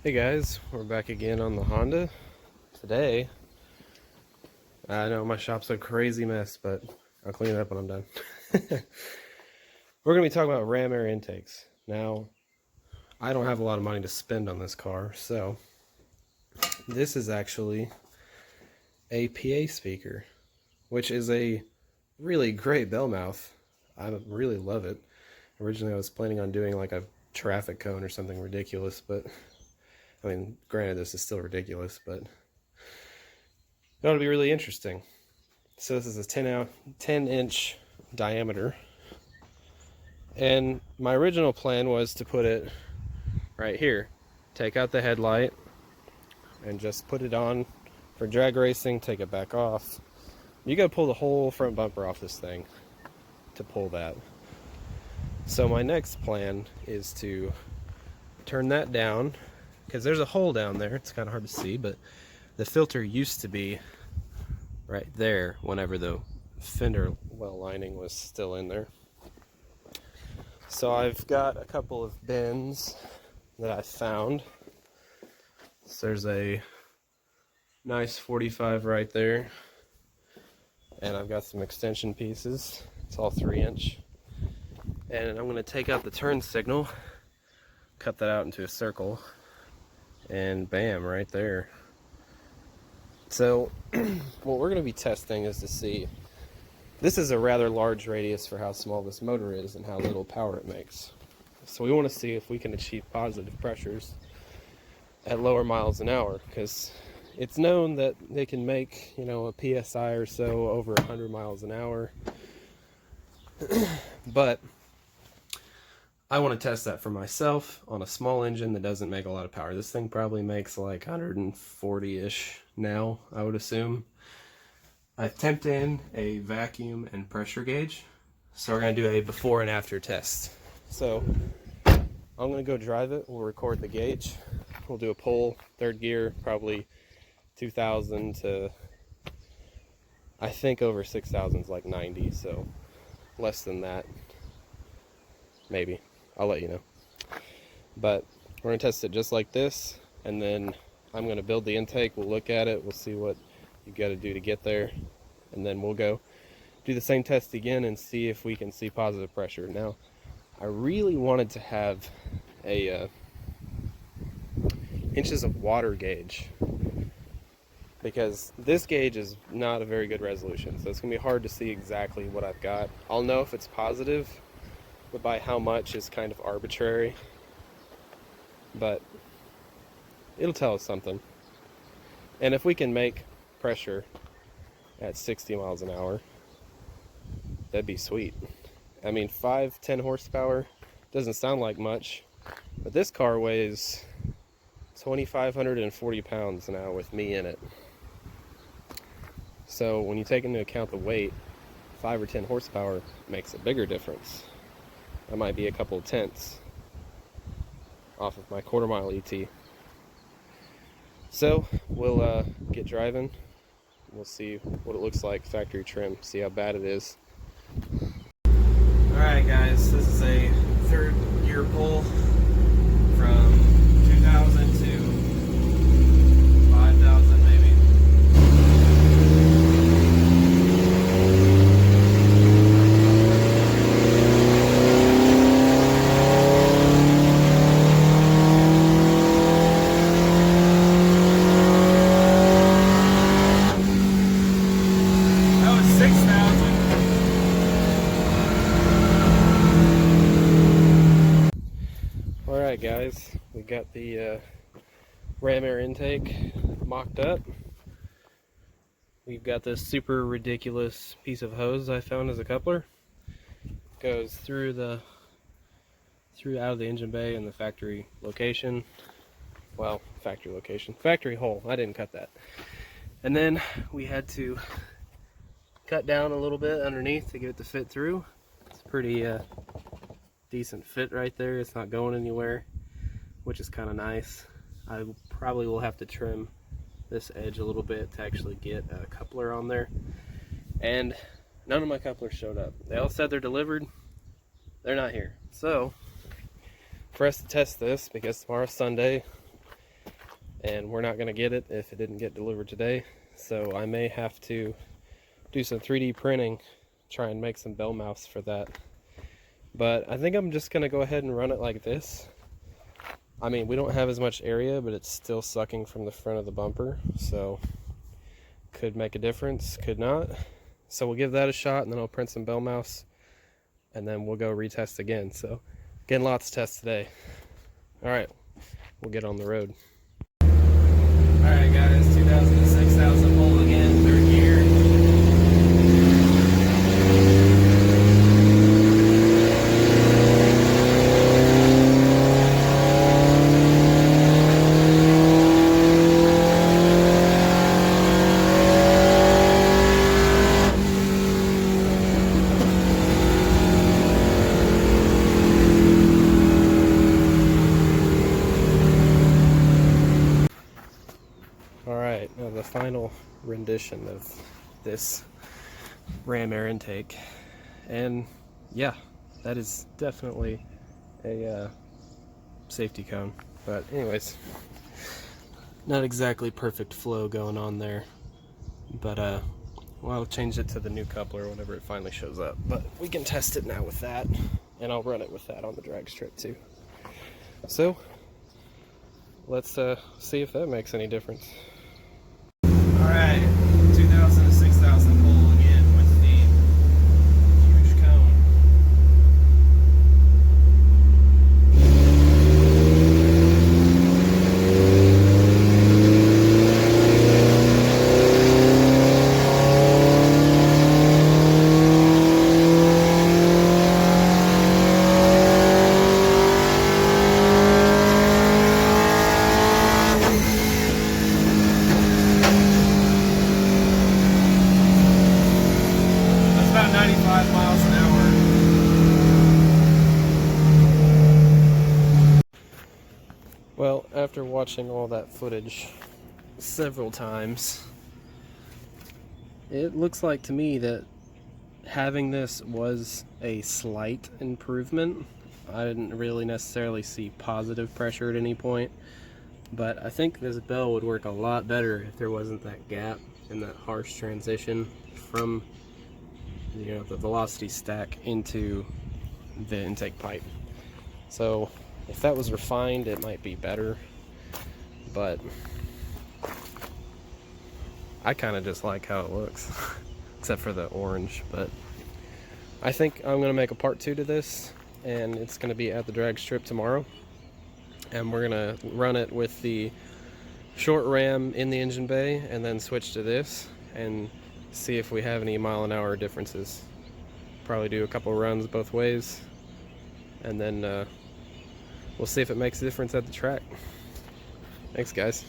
Hey guys, we're back again on the Honda. Today, I know my shop's a crazy mess, but I'll clean it up when I'm done. We're going to be talking about ram air intakes. Now, I don't have a lot of money to spend on this car, so this is actually a PA speaker, which is a really great bell mouth. I really love it. Originally, I was planning on doing like a traffic cone or something ridiculous, but I mean, granted, this is still ridiculous, but that would be really interesting. So this is a 10-inch diameter, and my original plan was to put it right here. Take out the headlight and just put it on for drag racing, take it back off. You gotta pull the whole front bumper off this thing to pull that. So my next plan is to turn that down, because there's a hole down there. It's kind of hard to see, but the filter used to be right there whenever the fender well lining was still in there. So I've got a couple of bins that I found. So there's a nice 45 right there, and I've got some extension pieces. It's all 3-inch, and I'm going to take out the turn signal, cut that out into a circle, and bam, right there. So what we're going to be testing is to see, this is a rather large radius for how small this motor is and how little power it makes. So we want to see if we can achieve positive pressures at lower miles an hour, because it's known that they can make, you know, a PSI or so over 100 miles an hour. But I want to test that for myself on a small engine that doesn't make a lot of power. This thing probably makes like 140-ish now, I would assume. I've temped in a vacuum and pressure gauge, so we're going to do a before and after test. So I'm going to go drive it. We'll record the gauge. We'll do a pull, third gear, probably 2,000 to, I think over 6,000 is like 90, so less than that, maybe. I'll let you know. But we're going to test it just like this, and then I'm going to build the intake. We'll look at it. We'll see what you got to do to get there, and then we'll go do the same test again and see if we can see positive pressure. Now, I really wanted to have a inches of water gauge, because this gauge is not a very good resolution, so it's going to be hard to see exactly what I've got. I'll know if it's positive, but by how much is kind of arbitrary, but it'll tell us something. And if we can make pressure at 60 miles an hour, that'd be sweet. I mean, 5-10 horsepower doesn't sound like much, but this car weighs 2,540 pounds now with me in it. So when you take into account the weight, 5 or 10 horsepower makes a bigger difference. That might be a couple of tenths off of my quarter-mile ET. So we'll get driving. We'll see what it looks like factory trim, see how bad it is. Alright guys, this is a third gear pull from 2,000 to 5,000 maybe. That was 6,000. Alright guys, we got the ram air intake mocked up. We've got this super ridiculous piece of hose I found as a coupler. Goes through out of the engine bay in the factory location. Well, factory hole. I didn't cut that. And then we had to cut down a little bit underneath to get it to fit through. It's a pretty decent fit right there. It's not going anywhere, which is kind of nice. I probably will have to trim this edge a little bit to actually get a coupler on there. And none of my couplers showed up. They all said they're delivered. They're not here. So for us to test this, because tomorrow's Sunday, and we're not going to get it if it didn't get delivered today. So I may have to do some 3D printing, try and make some bell mounts for that. But I think I'm just going to go ahead and run it like this. I mean, we don't have as much area, but it's still sucking from the front of the bumper, so could make a difference, could not. So we'll give that a shot, and then I'll print some bell mounts, and then we'll go retest again. So again, lots of tests today. All right, we'll get on the road. All right, guys, 2006,000 volt again, third gear. Now the final rendition of this ram air intake, and yeah, that is definitely a safety cone. But anyways, not exactly perfect flow going on there, but well, I'll change it to the new coupler whenever it finally shows up. But we can test it now with that, and I'll run it with that on the drag strip too. So let's see if that makes any difference. Alright, 2006,000 pull again with the huge cone. About 95 miles an hour. Well, after watching all that footage several times, it looks like to me that having this was a slight improvement. I didn't really necessarily see positive pressure at any point, but I think this bell would work a lot better if there wasn't that gap and that harsh transition from the velocity stack into the intake pipe. So if that was refined, it might be better, but I kind of just like how it looks except for the orange. But I think I'm going to make a part 2 to this, and it's going to be at the drag strip tomorrow, and we're going to run it with the short ram in the engine bay and then switch to this and see if we have any mile-an-hour differences. Probably do a couple runs both ways, and then we'll see if it makes a difference at the track. Thanks, guys.